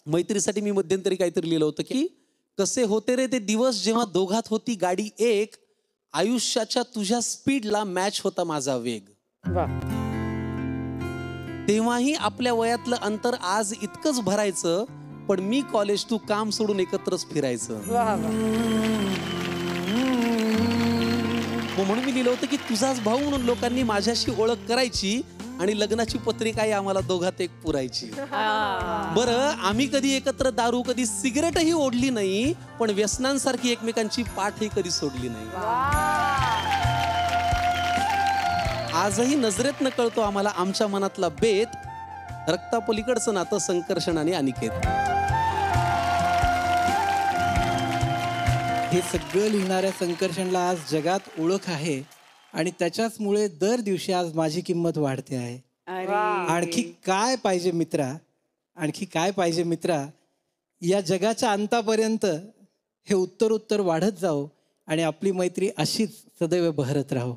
मैत्रीसाठी मी मध्यंतरी काहीतरी लिहिलं होतं की कसे होते रे ते दिवस जेव्हा दोघात होती गाडी एक, आयुष्याच्या तुझ्या स्पीडला मॅच होता माझा वेग. तेव्हाही आपल्या वयातलं अंतर आज इतकंच भरायचं, पण मी कॉलेज तू काम सोडून एकत्रच फिरायचं. म्हणून मी लिहिलं होतं की तुझाच भाऊ म्हणून लोकांनी माझ्याशी ओळख करायची आणि लग्नाची पत्रिकाही आम्हाला दोघात एक पुरायची. बरं, आम्ही कधी एकत्र दारू, कधी सिगरेटही ओढली नाही, पण व्यसनांसारखी एकमेकांची पाठही कधी सोडली नाही. आजही नजरेत न कळतो आम्हाला आमच्या मनातला बेत, रक्तापलीकडचं नातं संकर्षण आणि अनिकेत. हे सगळं लिहिणाऱ्या संकर्षणला आज जगात ओळख आहे आणि त्याच्याचमुळे दर दिवशी आज माझी किंमत वाढते आहे. आणखी काय पाहिजे मित्रा, आणखी काय पाहिजे मित्रा. या जगाच्या अंतापर्यंत हे उत्तर वाढत जाओ आणि आपली मैत्री अशीच सदैव बहरत राहो.